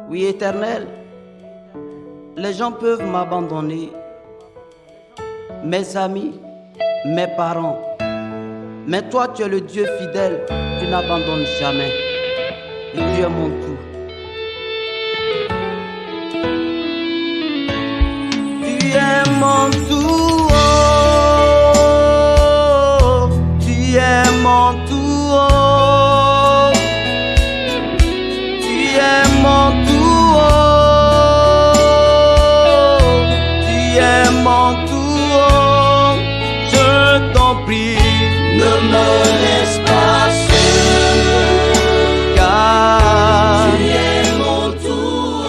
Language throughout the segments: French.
Oui, Éternel, les gens peuvent m'abandonner, mes amis, mes parents. Mais toi, tu es le Dieu fidèle, tu n'abandonnes jamais. Et tu es mon tout. Tu es mon tout, oh, tu es mon tout, oh, tu es mon tout, oh, tu es mon tout, oh, je t'en prie, Ne me laisse pas seul, car tu es mon tout.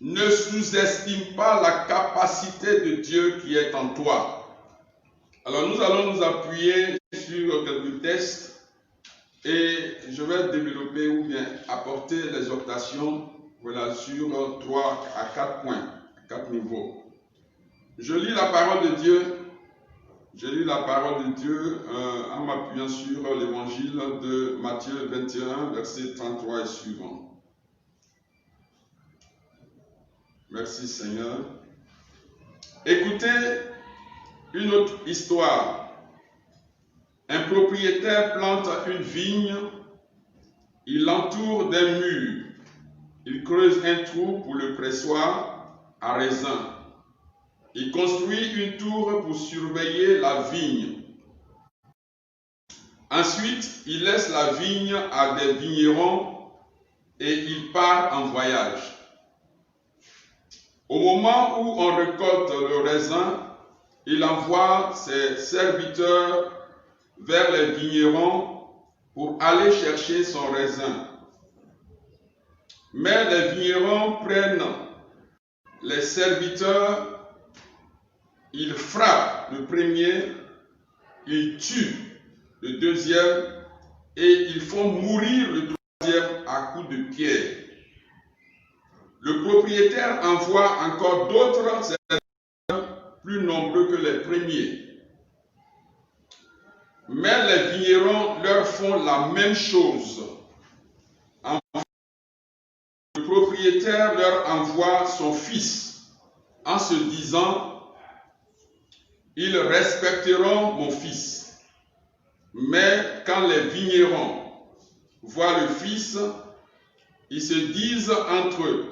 Ne sous-estime pas la capacité de Dieu qui est en toi. Alors nous allons nous appuyer sur quelques textes et je vais développer ou bien apporter l'exhortation sur 3 à 4 points, 4 niveaux. Je lis la parole de Dieu. En m'appuyant sur l'évangile de Matthieu 21, verset 33 et suivant. Merci Seigneur. Écoutez une autre histoire. Un propriétaire plante une vigne, il l'entoure d'un mur, il creuse un trou pour le pressoir à raisin. Il construit une tour pour surveiller la vigne. Ensuite, il laisse la vigne à des vignerons et il part en voyage. Au moment où on récolte le raisin, il envoie ses serviteurs vers les vignerons pour aller chercher son raisin. Mais les vignerons prennent les serviteurs, ils frappent le premier, ils tuent le deuxième et ils font mourir le troisième à coups de pierre. Le propriétaire envoie encore d'autres serviteurs plus nombreux que les premiers. Mais les vignerons leur font la même chose. Le propriétaire leur envoie son fils en se disant: ils respecteront mon fils. Mais quand les vignerons voient le fils, ils se disent entre eux: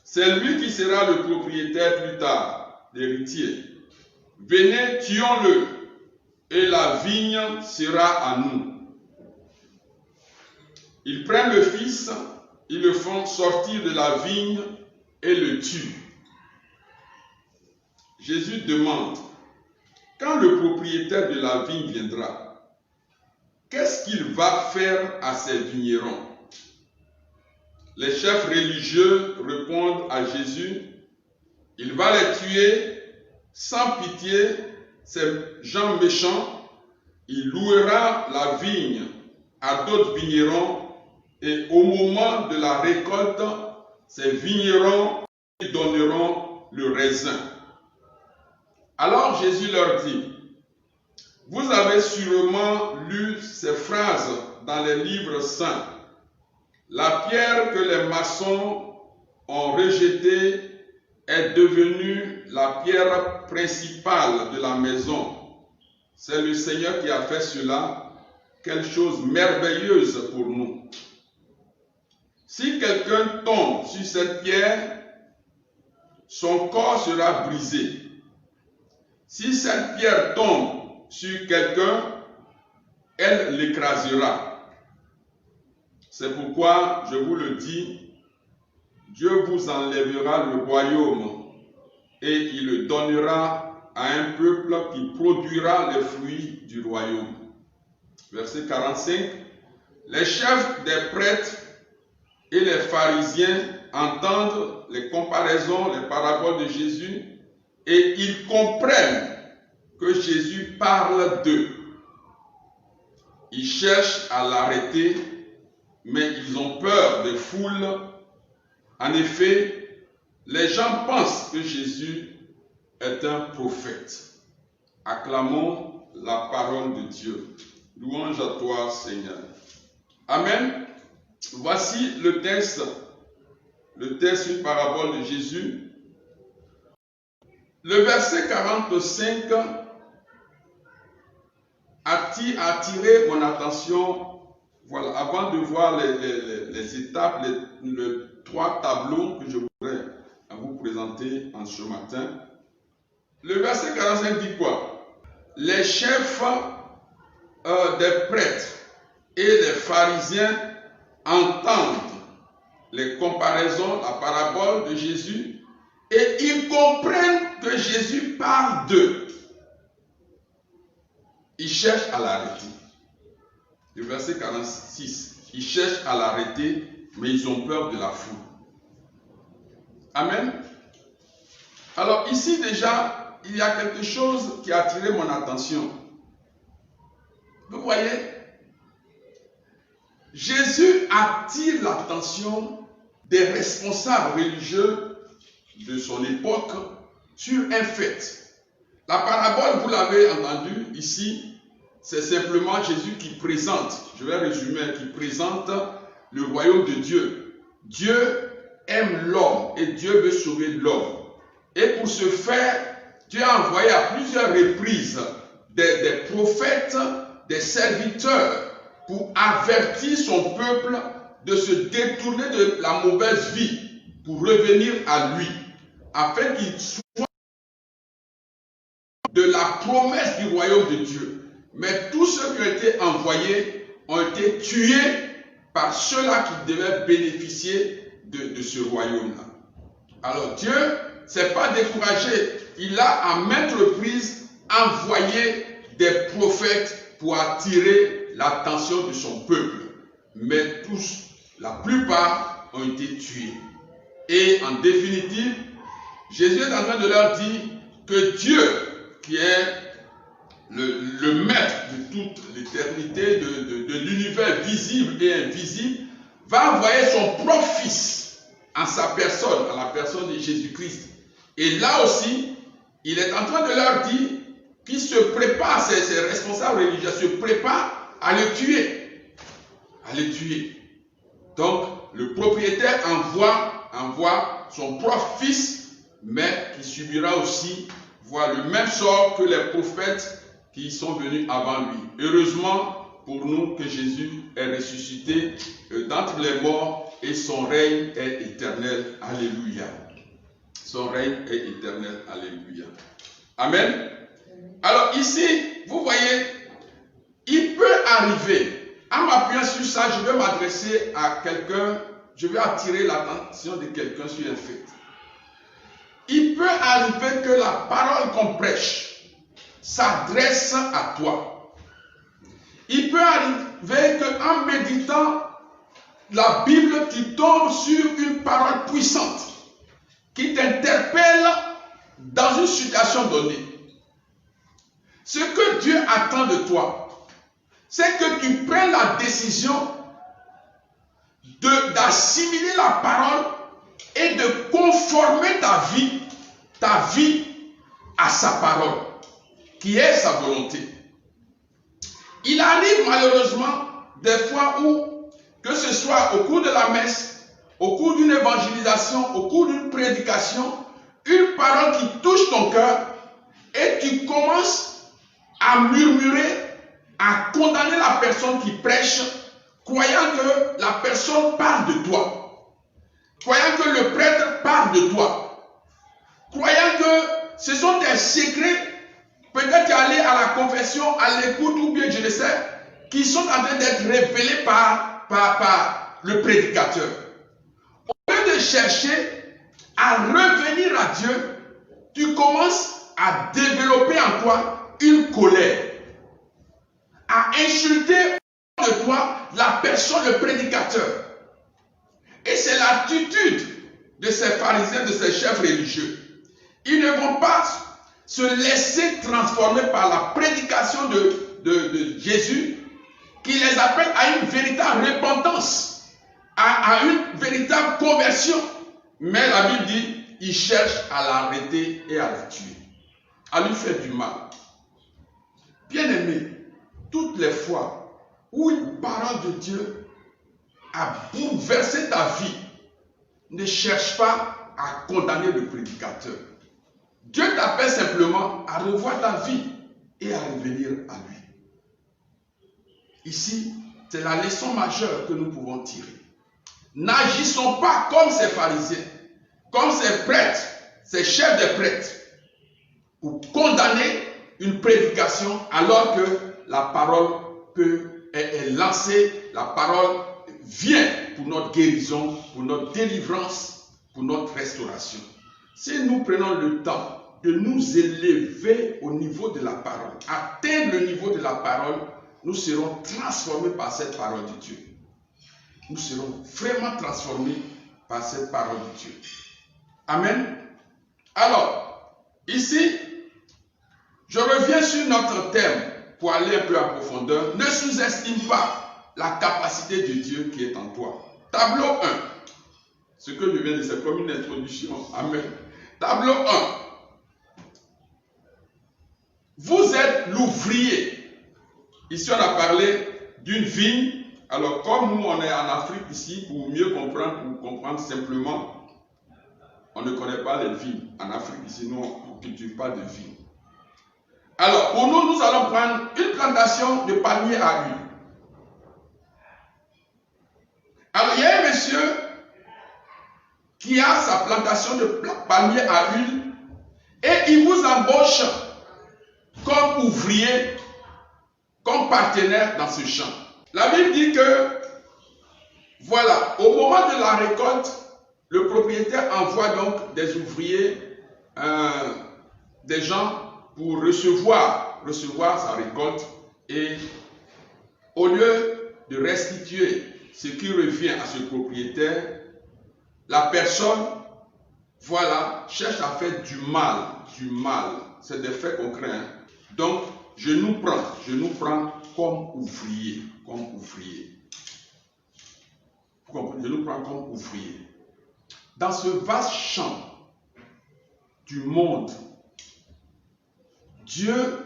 c'est lui qui sera le propriétaire plus tard, l'héritier. Venez, tuons-le, et la vigne sera à nous. Ils prennent le fils, ils le font sortir de la vigne et le tuent. Jésus demande: quand le propriétaire de la vigne viendra, qu'est-ce qu'il va faire à ces vignerons? Les chefs religieux répondent à Jésus: il va les tuer sans pitié, ces gens méchants. Il louera la vigne à d'autres vignerons et au moment de la récolte, ces vignerons lui donneront le raisin. Alors Jésus leur dit: vous avez sûrement lu ces phrases dans les livres saints. La pierre que les maçons ont rejetée est devenue la pierre principale de la maison. C'est le Seigneur qui a fait cela. Quelle chose merveilleuse pour nous. Si quelqu'un tombe sur cette pierre, son corps sera brisé. Si cette pierre tombe sur quelqu'un, elle l'écrasera. C'est pourquoi, je vous le dis, Dieu vous enlèvera le royaume et il le donnera à un peuple qui produira les fruits du royaume. Verset 45. Les chefs des prêtres et les pharisiens entendent les comparaisons, les paraboles de Jésus et ils comprennent que Jésus parle d'eux. Ils cherchent à l'arrêter, mais ils ont peur des foules. En effet, les gens pensent que Jésus est un prophète. Acclamons la parole de Dieu. Louange à toi, Seigneur. Amen. Voici le texte, une parabole de Jésus. Le verset 45 a attiré mon attention. Voilà, avant de voir les étapes, les 3 tableaux que je voudrais vous présenter en ce matin. Le verset 45 dit quoi? Les chefs des prêtres et les pharisiens entendent les comparaisons, la parabole de Jésus, et ils comprennent que Jésus parle d'eux. Ils cherchent à l'arrêter. Le verset 46, ils cherchent à l'arrêter, mais ils ont peur de la foule. Amen. Alors ici déjà, il y a quelque chose qui a attiré mon attention. Vous voyez, Jésus attire l'attention des responsables religieux de son époque sur un fait. La parabole, vous l'avez entendu ici, c'est simplement Jésus qui présente, je vais résumer, qui présente le royaume de Dieu. Dieu aime l'homme et Dieu veut sauver l'homme. Et pour ce faire, Dieu a envoyé à plusieurs reprises des prophètes, des serviteurs, pour avertir son peuple de se détourner de la mauvaise vie, pour revenir à lui, afin qu'il soit de la promesse du royaume de Dieu. Mais tous ceux qui ont été envoyés ont été tués par ceux-là qui devaient bénéficier de ce royaume-là. Alors Dieu ne s'est pas découragé. Il a à maintes reprises envoyé des prophètes pour attirer l'attention de son peuple. Mais tous, la plupart, ont été tués. Et en définitive, Jésus est en train de leur dire que Dieu, qui est le maître de toute l'éternité, de l'univers visible et invisible, va envoyer son propre Fils en sa personne, à la personne de Jésus-Christ. Et là aussi, il est en train de leur dire qu'il se prépare, ces responsables religieux se préparent à le tuer. À le tuer. Donc, le propriétaire envoie son propre fils, mais qui subira aussi le même sort que les prophètes qui sont venus avant lui. Heureusement pour nous que Jésus est ressuscité d'entre les morts et son règne est éternel. Alléluia. Son règne est éternel. Alléluia. Amen. Alors ici, vous voyez, il peut arriver, en m'appuyant sur ça, je vais m'adresser à quelqu'un, je vais attirer l'attention de quelqu'un sur un fait. Il peut arriver que la parole qu'on prêche s'adresse à toi. Il peut arriver qu'en méditant la Bible, tu tombes sur une parole puissante qui t'interpelle dans une situation donnée. Ce que Dieu attend de toi, c'est que tu prennes la décision d'assimiler la parole et de conformer ta vie à sa parole, qui est sa volonté. Il arrive malheureusement des fois où, que ce soit au cours de la messe, au cours d'une évangélisation, au cours d'une prédication, une parole qui touche ton cœur et tu commences à murmurer, à condamner la personne qui prêche, croyant que la personne parle de toi, croyant que le prêtre parle de toi, croyant que ce sont des secrets, peut-être aller à la confession, à l'écoute ou bien je ne sais, qui sont en train d'être révélés par le prédicateur. Au lieu de chercher à revenir à Dieu, tu commences à développer en toi une colère, à insulter de toi la personne, le prédicateur. Et c'est l'attitude de ces pharisiens, de ces chefs religieux. Ils ne vont pas se laisser transformer par la prédication de Jésus, qui les appelle à une véritable repentance, à une véritable conversion. Mais la Bible dit, ils cherchent à l'arrêter et à la tuer, à lui faire du mal. Bien-aimé, toutes les fois où une parole de Dieu à bouleverser ta vie, ne cherche pas à condamner le prédicateur. Dieu t'appelle simplement à revoir ta vie et à revenir à lui. Ici, c'est la leçon majeure que nous pouvons tirer. N'agissons pas comme ces pharisiens, comme ces prêtres, ces chefs de prêtres, pour condamner une prédication alors que la parole est lancée, la parole vient pour notre guérison, pour notre délivrance, pour notre restauration. Si nous prenons le temps de nous élever au niveau de la parole, atteindre le niveau de la parole, nous serons transformés par cette parole de Dieu. Nous serons vraiment transformés par cette parole de Dieu. Amen. Alors, ici, je reviens sur notre thème pour aller un peu en profondeur. Ne sous-estime pas la capacité de Dieu qui est en toi. Tableau 1. Ce que je viens de dire, c'est comme une introduction. Amen. Tableau 1. Vous êtes l'ouvrier. Ici, on a parlé d'une vigne. Alors, comme nous, on est en Afrique ici, pour mieux comprendre, pour comprendre simplement, on ne connaît pas les vignes. En Afrique ici, nous, on ne cultive pas de vignes. Alors, pour nous, nous allons prendre une plantation de palmiers à huile. Alors, il y a un monsieur qui a sa plantation de palmiers à huile et il vous embauche comme ouvrier, comme partenaire dans ce champ. La Bible dit que, voilà, au moment de la récolte, le propriétaire envoie donc des ouvriers, des gens pour recevoir sa récolte et au lieu de restituer ce qui revient à ce propriétaire, la personne, voilà, cherche à faire du mal. C'est des faits concrets. Hein. Donc, je nous prends comme ouvrier. Je nous prends comme ouvrier. Dans ce vaste champ du monde, Dieu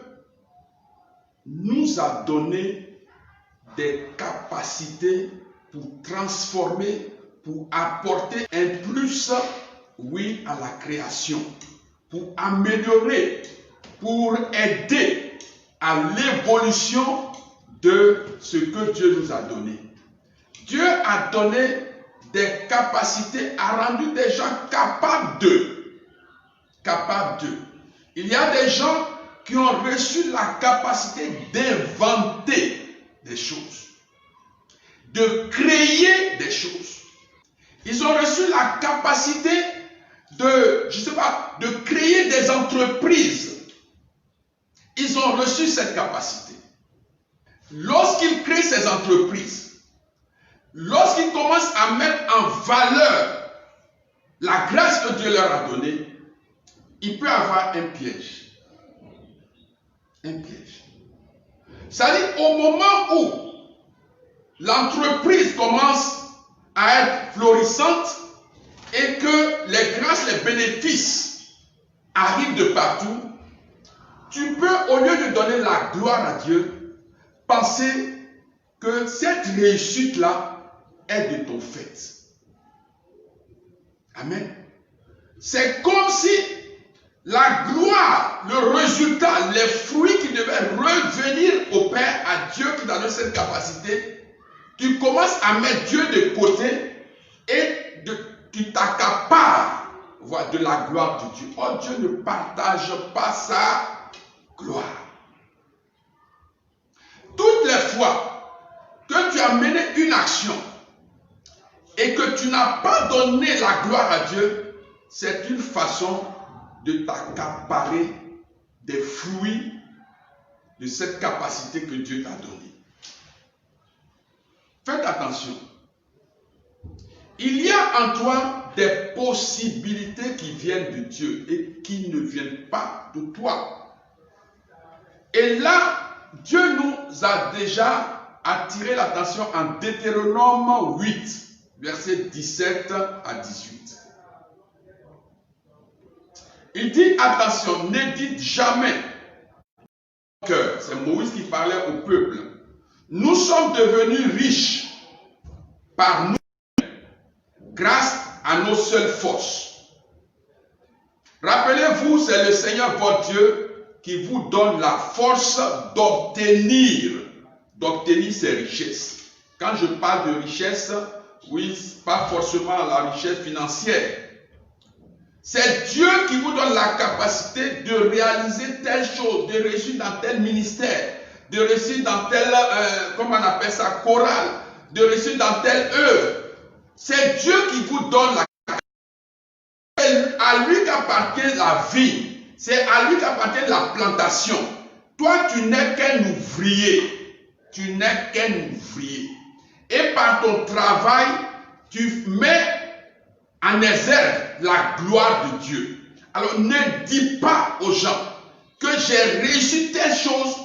nous a donné des capacités pour transformer, pour apporter un plus, oui, à la création, pour améliorer, pour aider à l'évolution de ce que Dieu nous a donné. Dieu a donné des capacités, a rendu des gens capables d'eux. Il y a des gens qui ont reçu la capacité d'inventer des choses, de créer des choses. Ils ont reçu la capacité de créer des entreprises. Ils ont reçu cette capacité. Lorsqu'ils créent ces entreprises, lorsqu'ils commencent à mettre en valeur la grâce que Dieu leur a donnée, il peut y avoir un piège. C'est-à-dire, au moment où l'entreprise commence à être florissante et que les grâces, les bénéfices arrivent de partout, tu peux, au lieu de donner la gloire à Dieu, penser que cette réussite-là est de ton fait. Amen. C'est comme si la gloire, le résultat, les fruits qui devaient revenir au Père, à Dieu qui t'a donné cette capacité, tu commences à mettre Dieu de côté et tu t'accapares de la gloire de Dieu. Oh, Dieu ne partage pas sa gloire. Toutes les fois que tu as mené une action et que tu n'as pas donné la gloire à Dieu, c'est une façon de t'accaparer des fruits de cette capacité que Dieu t'a donnée. Faites attention. Il y a en toi des possibilités qui viennent de Dieu et qui ne viennent pas de toi. Et là, Dieu nous a déjà attiré l'attention en Deutéronome 8, versets 17 à 18. Il dit, attention, ne dites jamais que, c'est Moïse qui parlait au peuple, nous sommes devenus riches par nous, grâce à nos seules forces. Rappelez-vous, c'est le Seigneur votre Dieu qui vous donne la force d'obtenir ces richesses. Quand je parle de richesse, oui, pas forcément la richesse financière. C'est Dieu qui vous donne la capacité de réaliser telle chose, de réussir dans tel ministère, de réussir dans tel, comment on appelle ça, chorale, de réussir dans telle œuvre. C'est Dieu qui vous donne la capacité. C'est à lui qu'appartient la vie. C'est à lui qu'appartient la plantation. Toi, tu n'es qu'un ouvrier. Tu n'es qu'un ouvrier. Et par ton travail, tu mets en exergue la gloire de Dieu. Alors ne dis pas aux gens que j'ai réussi telle chose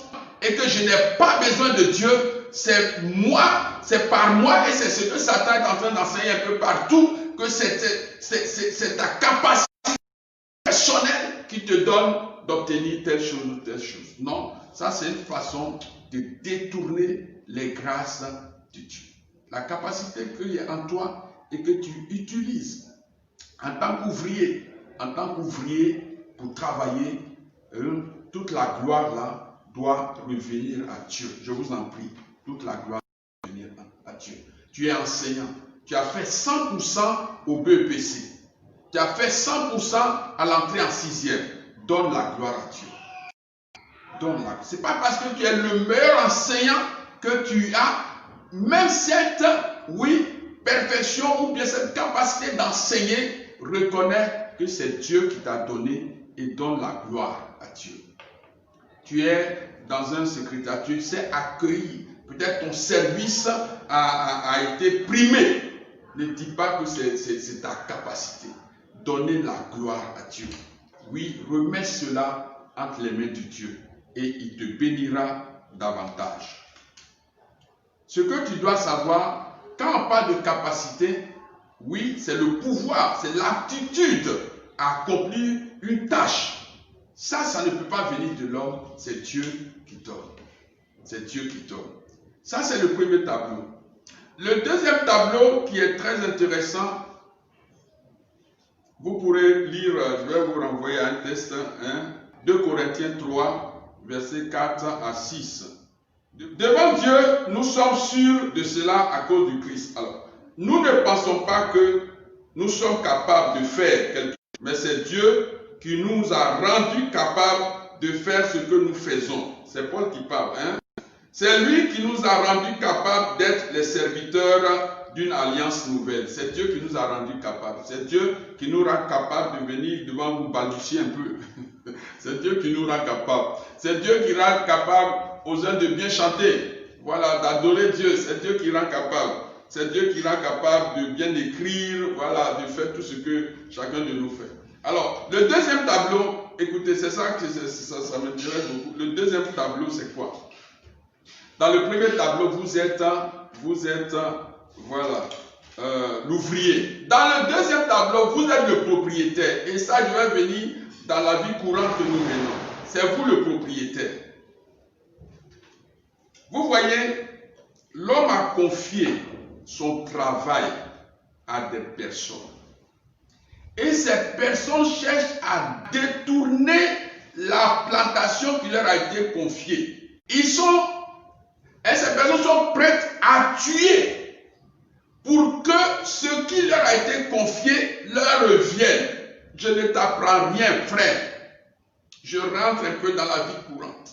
et que je n'ai pas besoin de Dieu. C'est moi, c'est par moi, et c'est ce que Satan est en train d'enseigner un peu partout, que c'est ta capacité personnelle qui te donne d'obtenir telle chose ou telle chose. Non, ça c'est une façon de détourner les grâces de Dieu. La capacité qu'il y a en toi et que tu utilises en tant qu'ouvrier pour travailler, toute la gloire là doit revenir à Dieu. Je vous en prie, toute la gloire doit revenir à Dieu. Tu es enseignant, tu as fait 100% au BEPC, tu as fait 100% à l'entrée en 6e. Donne la gloire à Dieu. Donne-la. Ce n'est pas parce que tu es le meilleur enseignant que tu as même cette, oui, perfection ou bien cette capacité d'enseigner. Reconnais que c'est Dieu qui t'a donné et donne la gloire à Dieu. Tu es dans un secrétariat, tu sais accueillir. Peut-être ton service a été primé. Ne dis pas que c'est ta capacité. Donnez la gloire à Dieu. Oui, remets cela entre les mains de Dieu et il te bénira davantage. Ce que tu dois savoir, quand on parle de capacité, oui, c'est le pouvoir, c'est l'aptitude à accomplir une tâche. Ça ne peut pas venir de l'homme, c'est Dieu qui donne. C'est Dieu qui donne. Ça, c'est le premier tableau. Le deuxième tableau qui est très intéressant, vous pourrez lire, je vais vous renvoyer à un texte, 2 Corinthiens 3, versets 4 à 6. Devant Dieu, nous sommes sûrs de cela à cause du Christ. Alors, nous ne pensons pas que nous sommes capables de faire quelque chose, mais c'est Dieu qui nous a rendus capables de faire ce que nous faisons. C'est Paul qui parle. C'est lui qui nous a rendus capables d'être les serviteurs d'une alliance nouvelle. C'est Dieu qui nous a rendus capables. C'est Dieu qui nous rend capables de venir devant vous balbutier un peu. C'est Dieu qui nous rend capables. C'est Dieu qui rend capable aux uns de bien chanter. Voilà, d'adorer Dieu. C'est Dieu qui rend capable. C'est Dieu qui rend capable de bien écrire, voilà, de faire tout ce que chacun de nous fait. Alors, le deuxième tableau, écoutez, c'est ça que ça m'intéresse beaucoup. Le deuxième tableau, c'est quoi? Dans le premier tableau, vous êtes voilà, l'ouvrier. Dans le deuxième tableau, vous êtes le propriétaire. Et ça, je vais venir dans la vie courante que nous menons. C'est vous le propriétaire. Vous voyez, l'homme a confié son travail à des personnes. Et ces personnes cherchent à détourner la plantation qui leur a été confiée. Et ces personnes sont prêtes à tuer pour que ce qui leur a été confié leur revienne. Je ne t'apprends rien, frère. Je rentre un peu dans la vie courante.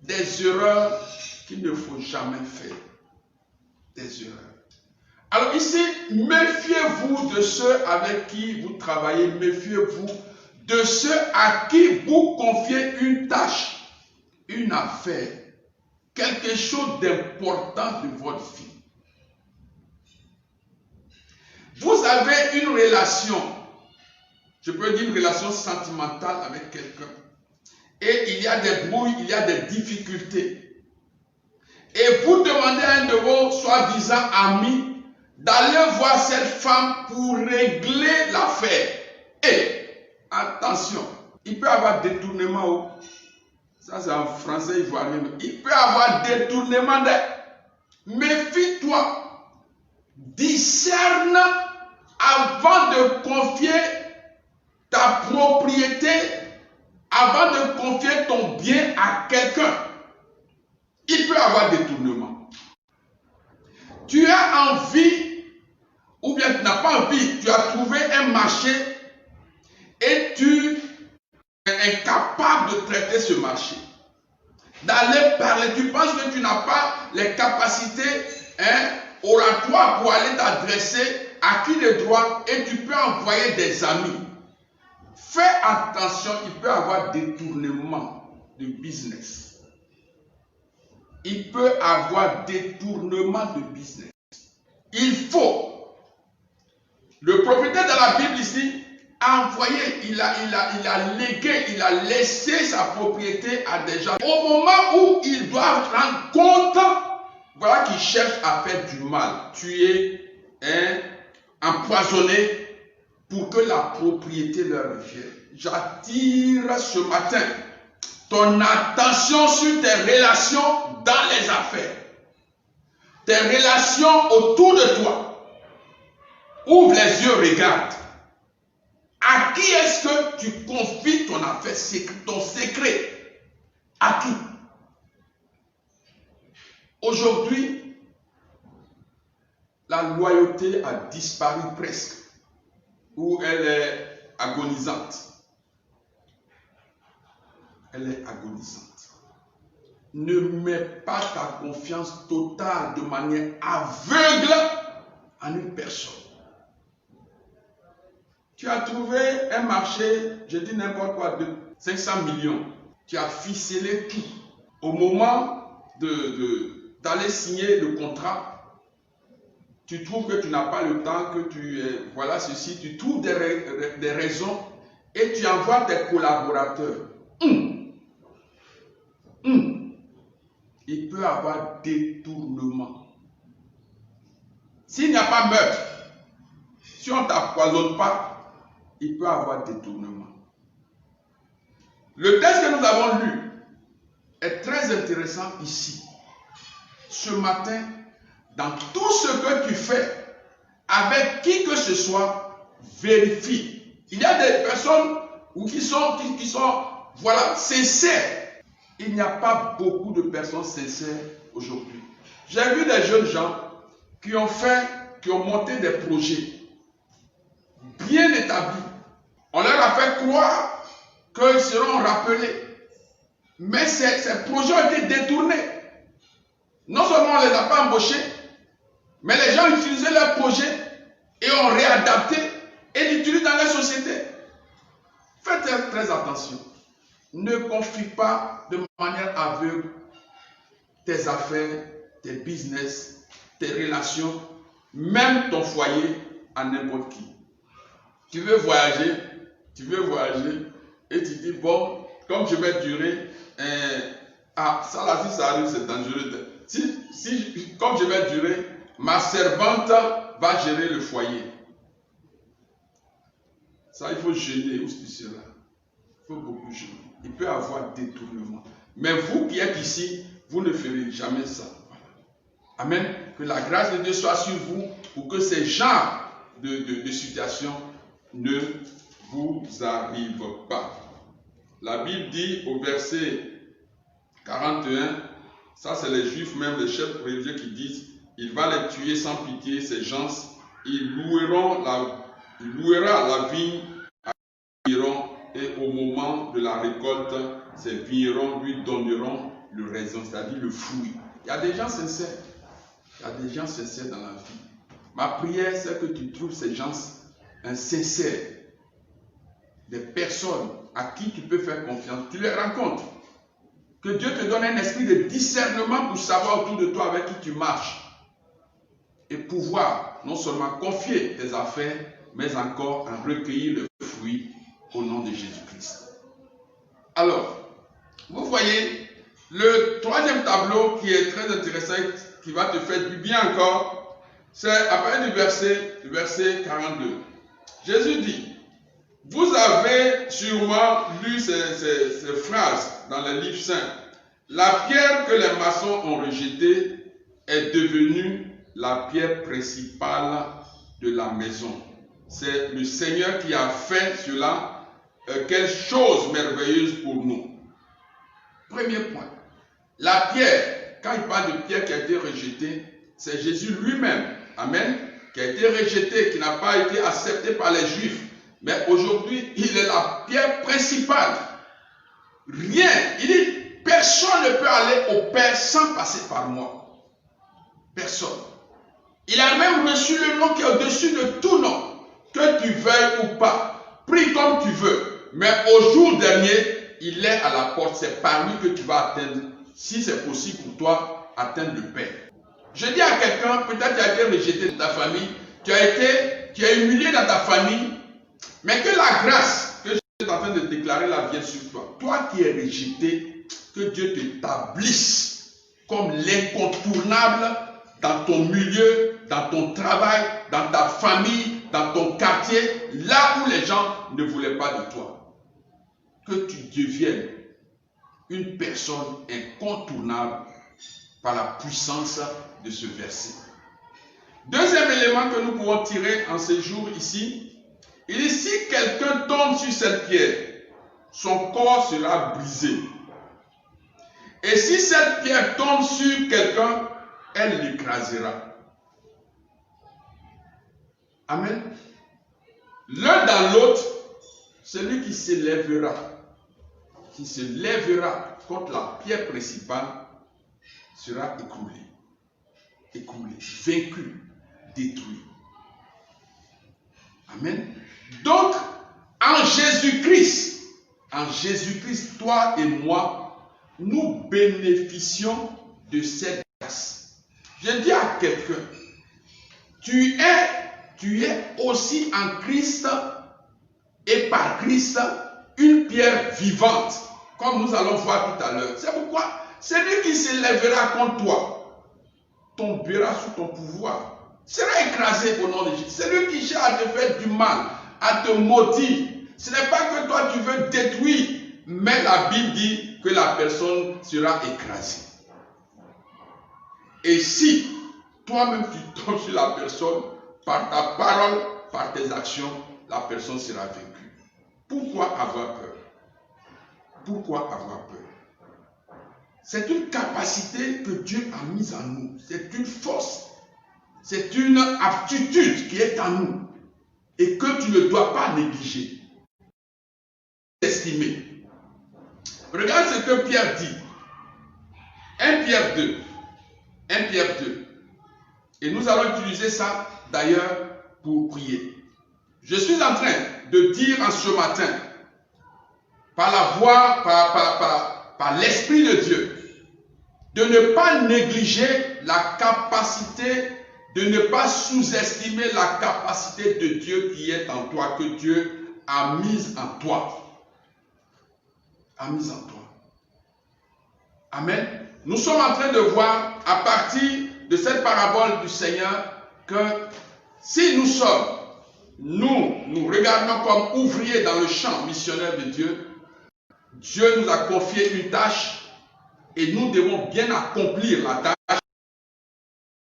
Des erreurs qu'il ne faut jamais faire. Des erreurs. Alors ici, méfiez-vous de ceux avec qui vous travaillez. Méfiez-vous de ceux à qui vous confiez une tâche, une affaire, quelque chose d'important de votre vie. Vous avez une relation, je peux dire une relation sentimentale avec quelqu'un. Et il y a des brouilles, il y a des difficultés. Et vous demandez à un de vos soi-disant amis d'aller voir cette femme pour régler l'affaire. Et attention, il peut y avoir détournement. Ça c'est en français ivoirien. Il peut y avoir détournement. Méfie-toi discerne avant de confier ta propriété, avant de confier ton bien à quelqu'un. Il peut y avoir détournement. Tu as envie, ou bien tu n'as pas envie, tu as trouvé un marché et tu es incapable de traiter ce marché. D'aller parler, tu penses que tu n'as pas les capacités oratoires pour aller t'adresser à qui de droit et tu peux envoyer des amis. Fais attention, il peut y avoir détournement de business. Il peut y avoir détournement de business. Il faut. Le propriétaire de la Bible ici a envoyé, il a légué, il a laissé sa propriété à des gens. Au moment où ils doivent rendre compte, voilà qu'ils cherchent à faire du mal, tuer, empoisonner, pour que la propriété leur revienne. J'attire ce matin ton attention sur tes relations dans les affaires. Tes relations autour de toi. Ouvre les yeux, regarde. À qui est-ce que tu confies ton affaire, ton secret? À qui? Aujourd'hui, la loyauté a disparu presque, ou elle est agonisante. Elle est agonisante. Ne mets pas ta confiance totale de manière aveugle en une personne. Tu as trouvé un marché, je dis n'importe quoi, de 500 millions. Tu as ficelé tout. Au moment d'aller signer le contrat, tu trouves que tu n'as pas le temps, que voilà ceci, tu trouves des raisons et tu envoies tes collaborateurs. Il peut y avoir détournement. S'il n'y a pas meurtre, si on ne t'empoisonne pas, il peut y avoir détournement. Le texte que nous avons lu est très intéressant ici. Ce matin, dans tout ce que tu fais, avec qui que ce soit, vérifie. Il y a des personnes qui sont voilà, sincères. Il n'y a pas beaucoup de personnes sincères aujourd'hui. J'ai vu des jeunes gens qui ont monté des projets bien établis. On leur a fait croire qu'ils seront rappelés. Mais ces projets ont été détournés. Non seulement on ne les a pas embauchés, mais les gens utilisaient leurs projets et ont réadapté et l'utilisent dans la société. Faites très attention. Ne confie pas de manière aveugle tes affaires, tes business, tes relations, même ton foyer à n'importe qui. Tu veux voyager et tu dis, bon, comme je vais durer, ça là, si ça arrive, c'est dangereux. Comme je vais durer, ma servante va gérer le foyer. Ça, il faut gêner, ou cela. Il faut beaucoup gêner. Il peut y avoir détournement. Mais vous qui êtes ici, vous ne ferez jamais ça. Voilà. Amen. Que la grâce de Dieu soit sur vous pour que ces genres de situations ne vous arrivent pas. La Bible dit au verset 41, ça c'est les Juifs, même les chefs religieux qui disent, il va les tuer sans pitié, ces gens, il louera la vigne à vigneron, et au moment de la récolte, ces vignerons lui donneront le raisin, c'est-à-dire le fruit. Il y a des gens sincères. Il y a des gens sincères dans la vie. Ma prière, c'est que tu trouves ces gens sincères. Des personnes à qui tu peux faire confiance. Tu les rencontres. Que Dieu te donne un esprit de discernement pour savoir autour de toi avec qui tu marches. Et pouvoir non seulement confier tes affaires, mais encore en recueillir le fruit au nom de Jésus-Christ. Alors, vous voyez, le troisième tableau qui est très intéressant, qui va te faire du bien encore, c'est à partir du verset 42. Jésus dit, vous avez sûrement lu ces phrases dans les livres saints. La pierre que les maçons ont rejetée est devenue la pierre principale de la maison. C'est le Seigneur qui a fait cela. Quelle chose merveilleuse pour nous. Premier point. La pierre, quand il parle de pierre qui a été rejetée, c'est Jésus lui-même. Amen. Qui a été rejeté, qui n'a pas été accepté par les Juifs. Mais aujourd'hui, il est la pierre principale. Rien. Il dit, personne ne peut aller au Père sans passer par moi. Personne. Il a même reçu le nom qui est au-dessus de tout nom. Que tu veuilles ou pas. Prie comme tu veux. Mais au jour dernier, il est à la porte. C'est par lui que tu vas atteindre, si c'est possible pour toi, atteindre le Père. Je dis à quelqu'un, peut-être tu as été rejeté de ta famille, tu as humilié dans ta famille, mais que la grâce que je suis en train de déclarer là vienne sur toi. Toi qui es rejeté, que Dieu t'établisse comme l'incontournable dans ton milieu, dans ton travail, dans ta famille, dans ton quartier, là où les gens ne voulaient pas de toi. Que tu deviennes une personne incontournable par la puissance de ce verset. Deuxième élément que nous pouvons tirer en ces jours ici, il dit si quelqu'un tombe sur cette pierre, son corps sera brisé. Et si cette pierre tombe sur quelqu'un, elle l'écrasera. Amen. L'un dans l'autre, celui qui s'élèvera contre la pierre principale sera écroulé, vaincu, détruit. Amen. Donc, en Jésus-Christ, toi et moi, nous bénéficions de cette grâce. Je dis à quelqu'un, tu es aussi en Christ et par Christ une pierre vivante, comme nous allons voir tout à l'heure. C'est pourquoi celui qui s'élèvera contre toi tombera sous ton pouvoir, sera écrasé au nom de Jésus. Celui qui cherche à te faire du mal, à te maudire, ce n'est pas que toi tu veux détruire, mais la Bible dit que la personne sera écrasée. Et si toi-même tu tombes sur la personne, par ta parole, par tes actions, la personne sera vaincue. Pourquoi avoir peur? Pourquoi avoir peur? C'est une capacité que Dieu a mise en nous. C'est une force. C'est une aptitude qui est en nous. Et que tu ne dois pas négliger. Estimer. Regarde ce que Pierre dit. 1 Pierre 2. 1 Pierre 2. Et nous allons utiliser ça d'ailleurs pour prier. Je suis en train de dire en ce matin, par la voix, par l'Esprit de Dieu, de ne pas négliger la capacité, de ne pas sous-estimer la capacité de Dieu qui est en toi, que Dieu a mise en toi. A mise en toi. Amen. Nous sommes en train de voir à partir de cette parabole du Seigneur que si nous sommes, nous regardons comme ouvriers dans le champ missionnaire de Dieu, Dieu nous a confié une tâche et nous devons bien accomplir la tâche,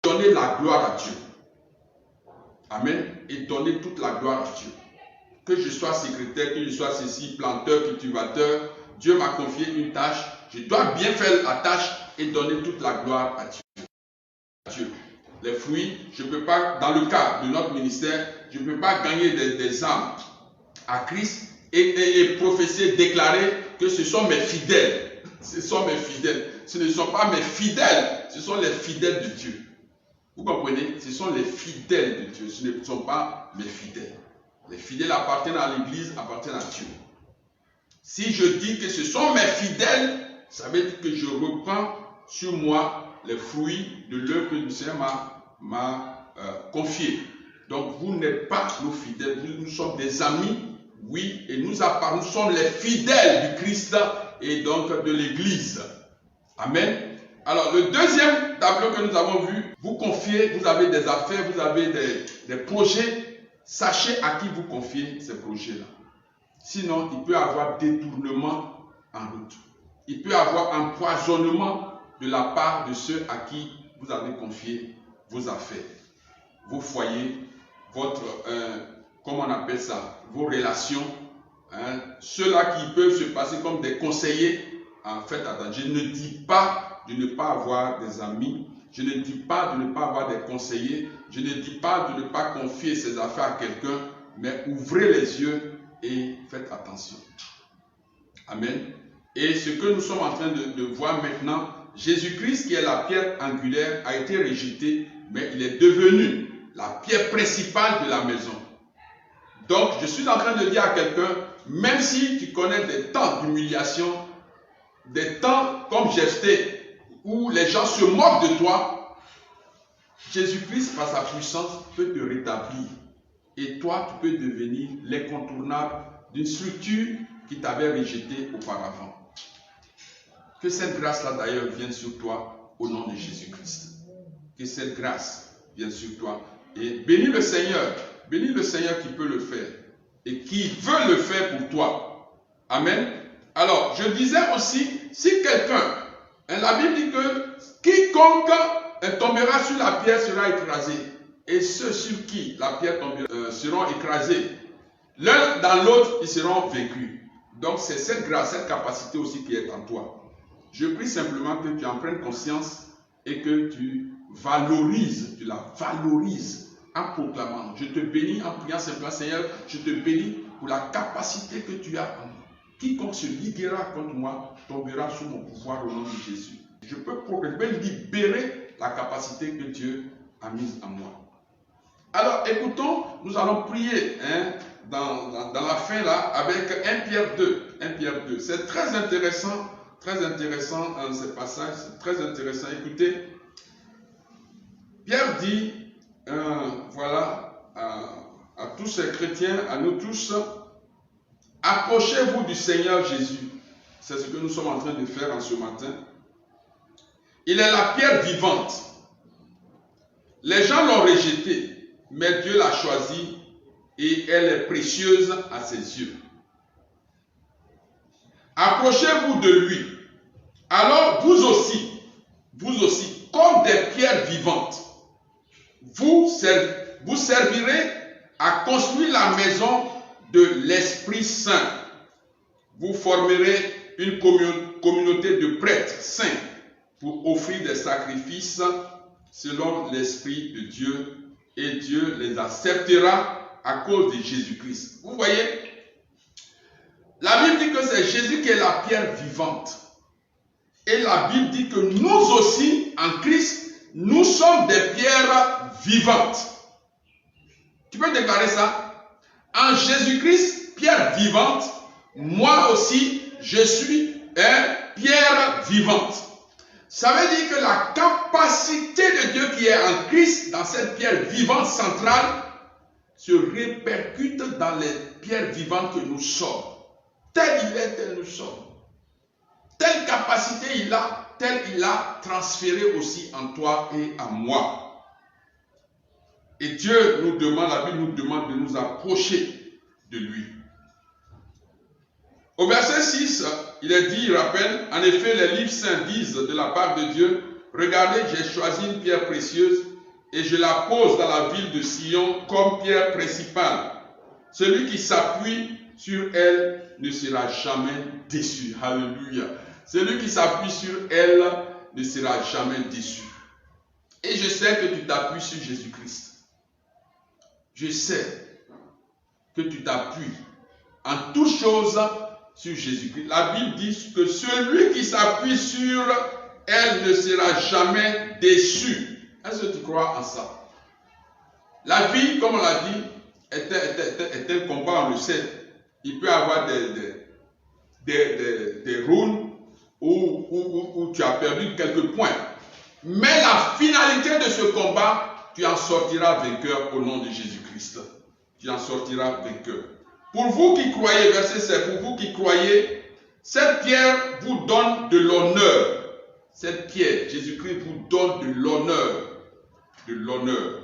donner la gloire à Dieu. Amen. Et donner toute la gloire à Dieu. Que je sois secrétaire, que je sois ceci, planteur, cultivateur, Dieu m'a confié une tâche. Je dois bien faire la tâche et donner toute la gloire à Dieu. Les fruits, je ne peux pas, dans le cas de notre ministère, je ne peux pas gagner des âmes à Christ et prophétiser, déclarer que ce sont mes fidèles. Ce sont mes fidèles. Ce ne sont pas mes fidèles, ce sont les fidèles de Dieu. Vous comprenez? Ce sont les fidèles de Dieu, ce ne sont pas mes fidèles. Les fidèles appartiennent à l'Église, appartiennent à Dieu. Si je dis que ce sont mes fidèles, ça veut dire que je reprends sur moi les fruits de l'œuvre que le Seigneur m'a confié. Donc vous n'êtes pas nos fidèles, nous sommes des amis, oui, et nous sommes les fidèles du Christ et donc de l'Église. Amen. Alors le deuxième tableau que nous avons vu, vous confiez, vous avez des affaires, vous avez des projets, sachez à qui vous confiez ces projets-là. Sinon, il peut y avoir détournement en route. Il peut y avoir empoisonnement de la part de ceux à qui vous avez confié vos affaires, vos foyers, votre, comment on appelle ça, vos relations, hein, ceux-là qui peuvent se passer comme des conseillers. En fait, attends, je ne dis pas de ne pas avoir des amis, je ne dis pas de ne pas avoir des conseillers, je ne dis pas de ne pas confier ses affaires à quelqu'un, mais ouvrez les yeux et faites attention. Amen. Et ce que nous sommes en train de voir maintenant, Jésus-Christ, qui est la pierre angulaire, a été rejeté, mais il est devenu la pierre principale de la maison. Donc, je suis en train de dire à quelqu'un, même si tu connais des temps d'humiliation, des temps comme Jephthé, où les gens se moquent de toi, Jésus-Christ, par sa puissance, peut te rétablir. Et toi, tu peux devenir l'incontournable d'une structure qui t'avait rejeté auparavant. Que cette grâce-là, d'ailleurs, vienne sur toi au nom de Jésus-Christ. Que cette grâce vienne sur toi. Et bénis le Seigneur qui peut le faire et qui veut le faire pour toi. Amen. Alors, je disais aussi, si quelqu'un, la Bible dit que quiconque tombera sur la pierre sera écrasé. Et ceux sur qui la pierre tombera seront écrasés. L'un dans l'autre, ils seront vaincus. Donc, c'est cette grâce, cette capacité aussi qui est en toi. Je prie simplement que tu en prennes conscience et que tu valorises, tu la valorises en proclamant. Je te bénis en priant simplement, Seigneur, je te bénis pour la capacité que tu as en moi. Quiconque se liguera contre moi tombera sous mon pouvoir au nom de Jésus. Je peux libérer la capacité que Dieu a mise en moi. Alors, écoutons, nous allons prier dans la fin là avec 1 Pierre 2. 1 Pierre 2. C'est très intéressant ce passage, c'est très intéressant. Écoutez, Pierre dit, voilà, à tous ces chrétiens, à nous tous, approchez-vous du Seigneur Jésus. C'est ce que nous sommes en train de faire en ce matin. Il est la pierre vivante. Les gens l'ont rejetée, mais Dieu l'a choisie et elle est précieuse à ses yeux. Approchez-vous de lui. Alors vous aussi, comme des pierres vivantes, vous servirez à construire la maison de l'Esprit Saint. Vous formerez une communauté de prêtres saints pour offrir des sacrifices selon l'Esprit de Dieu, et Dieu les acceptera à cause de Jésus-Christ. Vous voyez, la Bible dit que c'est Jésus qui est la pierre vivante. Et la Bible dit que nous aussi, en Christ, nous sommes des pierres vivantes. Tu peux déclarer ça? En Jésus-Christ, pierre vivante, moi aussi, je suis une pierre vivante. Ça veut dire que la capacité de Dieu qui est en Christ, dans cette pierre vivante centrale, se répercute dans les pierres vivantes que nous sommes. Tel il est, tel nous sommes. Telle capacité il a, tel il a transféré aussi en toi et en moi. Et Dieu nous demande, la Bible nous demande de nous approcher de lui. Au verset 6, il est dit, il rappelle, en effet, les livres saints disent de la part de Dieu, regardez, j'ai choisi une pierre précieuse et je la pose dans la ville de Sion comme pierre principale. Celui qui s'appuie sur elle ne sera jamais déçu. Alléluia. Celui qui s'appuie sur elle ne sera jamais déçu. Et je sais que tu t'appuies sur Jésus-Christ. Je sais que tu t'appuies en toutes choses sur Jésus-Christ. La Bible dit que celui qui s'appuie sur elle ne sera jamais déçu. Est-ce que tu crois en ça? La vie, comme on l'a dit, est un combat, on le sait. Il peut y avoir des rounds où tu as perdu quelques points. Mais la finalité de ce combat, tu en sortiras vainqueur au nom de Jésus-Christ. Tu en sortiras vainqueur. Pour vous qui croyez, verset 7, pour vous qui croyez, cette pierre vous donne de l'honneur. Cette pierre, Jésus-Christ vous donne de l'honneur. De l'honneur.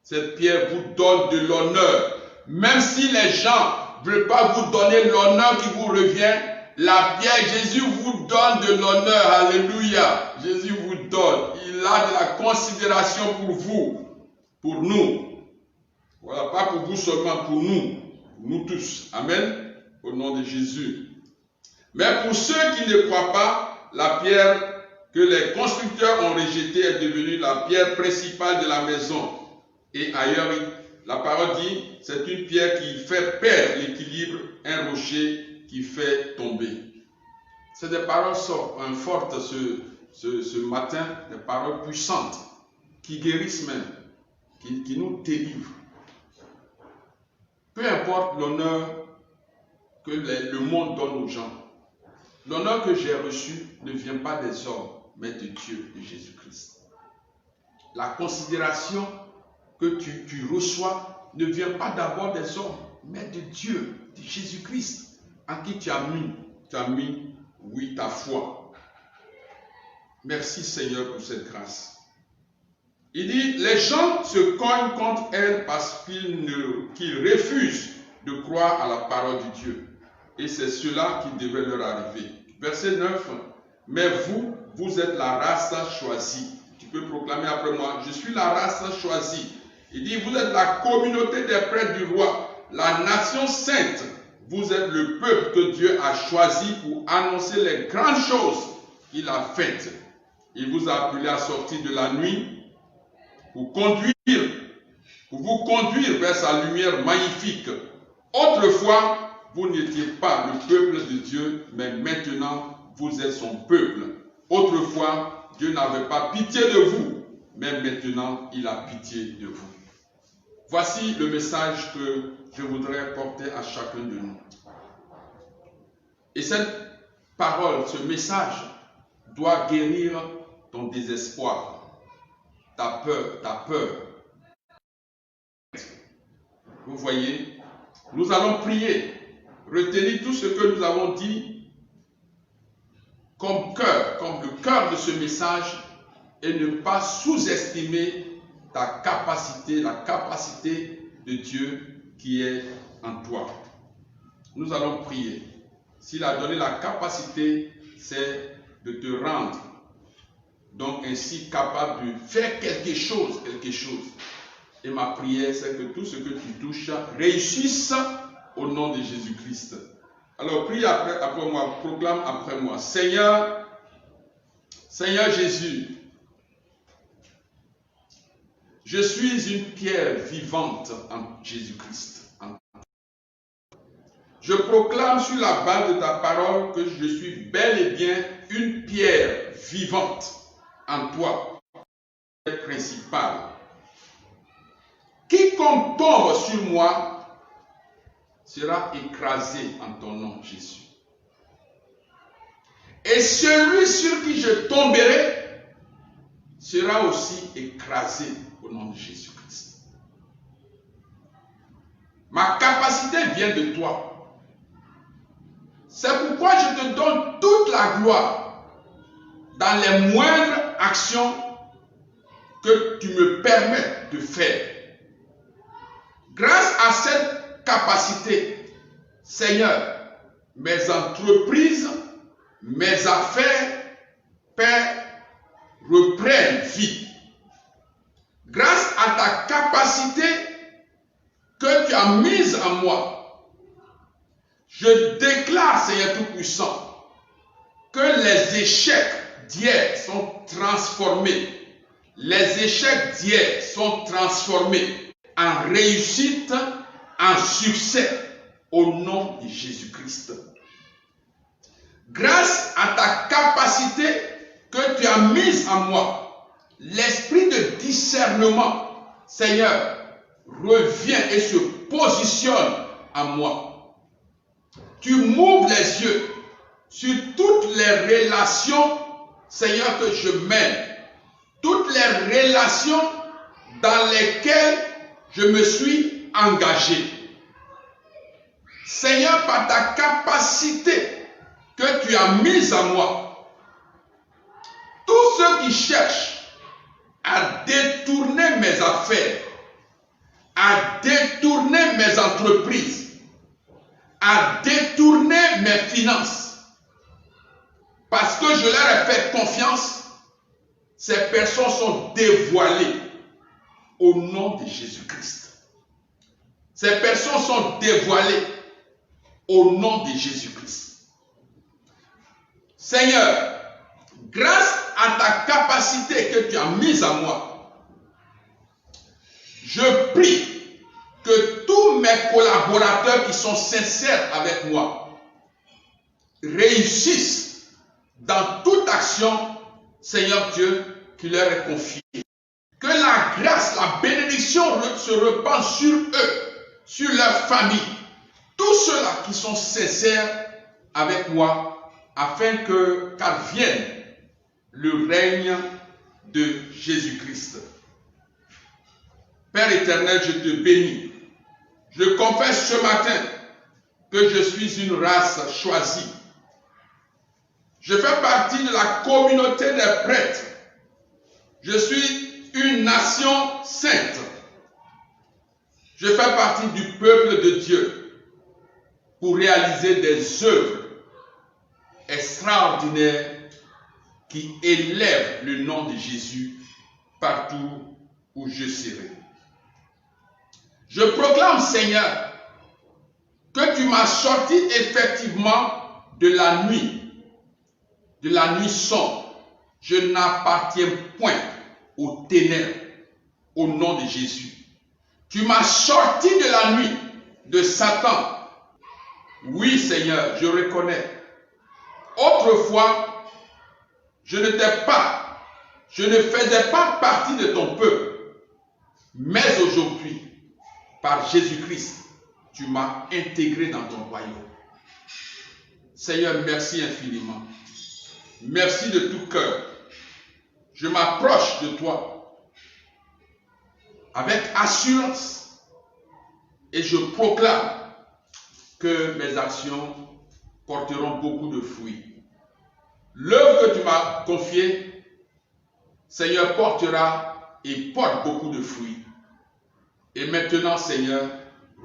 Cette pierre vous donne de l'honneur. Même si les gens ne veulent pas vous donner l'honneur qui vous revient, La pierre, Jésus vous donne de l'honneur. Alléluia. Jésus vous donne. Il a de la considération pour vous, pour nous. Voilà, pas pour vous seulement, pour nous tous. Amen. Au nom de Jésus. Mais pour ceux qui ne croient pas, la pierre que les constructeurs ont rejetée est devenue la pierre principale de la maison. Et ailleurs, la parole dit, c'est une pierre qui fait perdre l'équilibre, un rocher qui fait tomber. C'est des paroles fortes ce matin, des paroles puissantes, qui guérissent même, qui nous délivrent. Peu importe l'honneur que le monde donne aux gens, l'honneur que j'ai reçu ne vient pas des hommes, mais de Dieu, de Jésus-Christ. La considération que tu reçois ne vient pas d'abord des hommes, mais de Dieu, de Jésus-Christ, en qui tu as mis, oui, ta foi. Merci Seigneur pour cette grâce. Il dit, les gens se cognent contre elle parce qu'ils refusent de croire à la parole de Dieu. Et c'est cela qui devait leur arriver. Verset 9, mais vous êtes la race choisie. Tu peux proclamer après moi, je suis la race choisie. Il dit, vous êtes la communauté des prêtres du roi, la nation sainte. Vous êtes le peuple que Dieu a choisi pour annoncer les grandes choses qu'il a faites. Il vous a appelé à sortir de la nuit pour vous conduire vers sa lumière magnifique. Autrefois, vous n'étiez pas le peuple de Dieu, mais maintenant, vous êtes son peuple. Autrefois, Dieu n'avait pas pitié de vous, mais maintenant, il a pitié de vous. Voici le message que je voudrais porter à chacun de nous. Et cette parole, ce message, doit guérir ton désespoir, ta peur. Vous voyez, nous allons prier, retenir tout ce que nous avons dit comme le cœur de ce message et ne pas sous-estimer ta capacité, la capacité de Dieu qui est en toi. Nous allons prier. S'il a donné la capacité, c'est de te rendre donc ainsi capable de faire quelque chose. Et ma prière, c'est que tout ce que tu touches réussisse au nom de Jésus-Christ. Alors prie après moi, proclame après moi. Seigneur Jésus, je suis une pierre vivante en Jésus-Christ. Je proclame sur la base de ta parole que je suis bel et bien une pierre vivante en toi, principale. Quiconque tombe sur moi sera écrasé en ton nom, Jésus. Et celui sur qui je tomberai sera aussi écrasé au nom de Jésus-Christ. Ma capacité vient de toi. C'est pourquoi je te donne toute la gloire dans les moindres actions que tu me permets de faire. Grâce à cette capacité, Seigneur, mes entreprises, mes affaires, Père, reprennent vie. Grâce à ta capacité que tu as mise en moi, je déclare, Seigneur Tout-Puissant, que les échecs d'hier sont transformés. Les échecs d'hier sont transformés en réussite, en succès, au nom de Jésus-Christ. Grâce à ta capacité que tu as mise en moi, l'esprit de discernement, Seigneur, revient et se positionne en moi. Tu m'ouvres les yeux sur toutes les relations, Seigneur, que je mène. Toutes les relations dans lesquelles je me suis engagé. Seigneur, par ta capacité que tu as mise en moi, tous ceux qui cherchent à détourner mes affaires, à détourner mes entreprises, à détourner mes finances, parce que je leur ai fait confiance, ces personnes sont dévoilées au nom de Jésus-Christ. Ces personnes sont dévoilées au nom de Jésus-Christ. Seigneur, grâce à ta capacité que tu as mise à moi, je prie que tous mes collaborateurs qui sont sincères avec moi réussissent dans toute action, Seigneur Dieu, qui leur est confiée. Que la grâce, la bénédiction se répand sur eux, sur leur famille, tous ceux-là qui sont sincères avec moi, afin qu'advienne le règne de Jésus-Christ. Père éternel, je te bénis. Je confesse ce matin que je suis une race choisie. Je fais partie de la communauté des prêtres. Je suis une nation sainte. Je fais partie du peuple de Dieu pour réaliser des œuvres extraordinaires qui élèvent le nom de Jésus partout où je serai. Je proclame, Seigneur, que tu m'as sorti effectivement de la nuit sombre. Je n'appartiens point aux ténèbres au nom de Jésus. Tu m'as sorti de la nuit de Satan. Oui, Seigneur, je reconnais. Autrefois, je ne faisais pas partie de ton peuple. Mais aujourd'hui, par Jésus-Christ, tu m'as intégré dans ton royaume. Seigneur, merci infiniment. Merci de tout cœur. Je m'approche de toi avec assurance et je proclame que mes actions porteront beaucoup de fruits. L'œuvre que tu m'as confiée, Seigneur, portera et porte beaucoup de fruits. Et maintenant, Seigneur,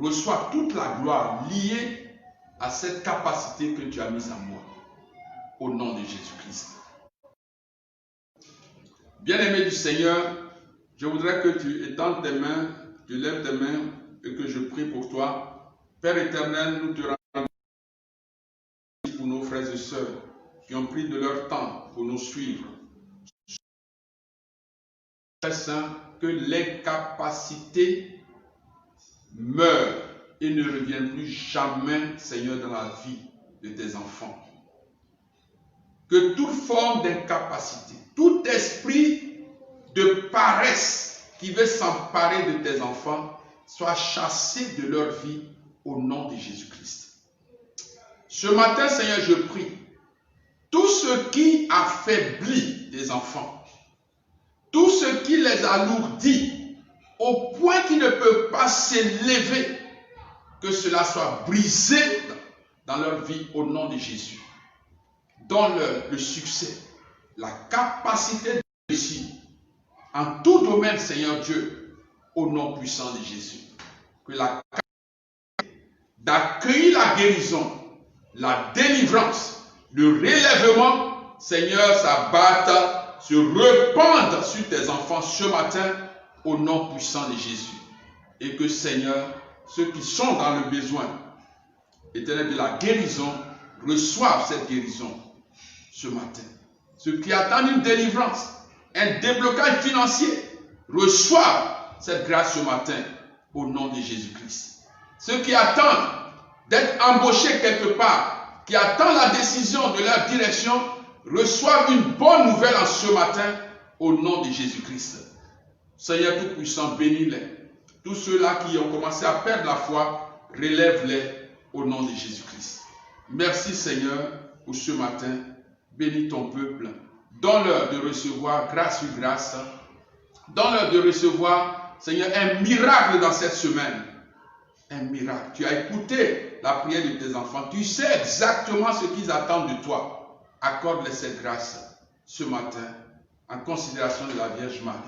reçois toute la gloire liée à cette capacité que tu as mise en moi. Au nom de Jésus-Christ. Bien-aimé du Seigneur, je voudrais que tu étendes tes mains, tu lèves tes mains et que je prie pour toi. Père éternel, nous te rendons pour nos frères et sœurs qui ont pris de leur temps pour nous suivre. Père Saint, que l'incapacité meure et ne revienne plus jamais, Seigneur, dans la vie de tes enfants. Que toute forme d'incapacité, tout esprit de paresse qui veut s'emparer de tes enfants soit chassé de leur vie au nom de Jésus-Christ. Ce matin, Seigneur, je prie, tout ce qui affaiblit les enfants, tout ce qui les alourdit au point qu'ils ne peuvent pas s'élever, que cela soit brisé dans leur vie au nom de Jésus. Donne-leur le succès, la capacité de réussir en tout domaine, Seigneur Dieu, au nom puissant de Jésus. Que la capacité d'accueillir la guérison, la délivrance, le relèvement, Seigneur, s'abatte, se répande sur tes enfants ce matin, au nom puissant de Jésus. Et que, Seigneur, ceux qui sont dans le besoin, éternel, de la guérison, reçoivent cette guérison ce matin. Ceux qui attendent une délivrance, un déblocage financier, reçoivent cette grâce ce matin au nom de Jésus-Christ. Ceux qui attendent d'être embauchés quelque part, qui attendent la décision de leur direction, reçoivent une bonne nouvelle en ce matin au nom de Jésus-Christ. Seigneur Tout-Puissant, bénis-les. Tous ceux-là qui ont commencé à perdre la foi, relève-les au nom de Jésus-Christ. Merci Seigneur pour ce matin. Bénis ton peuple. Donne-leur de recevoir grâce sur grâce. Donne-leur de recevoir, Seigneur, un miracle dans cette semaine. Un miracle. Tu as écouté la prière de tes enfants. Tu sais exactement ce qu'ils attendent de toi. Accorde-les cette grâce ce matin en considération de la Vierge Marie.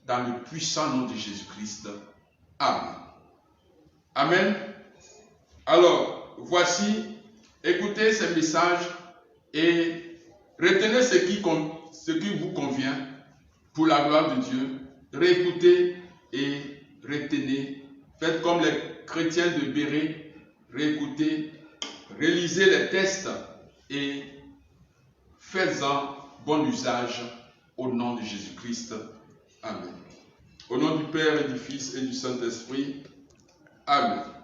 Dans le puissant nom de Jésus-Christ. Amen. Amen. Alors, voici, écoutez ces messages et Retenez ce qui vous convient pour la gloire de Dieu. Réécoutez et retenez. Faites comme les chrétiens de Béret. Réécoutez, relisez les textes et faites-en bon usage au nom de Jésus-Christ. Amen. Au nom du Père et du Fils et du Saint-Esprit. Amen.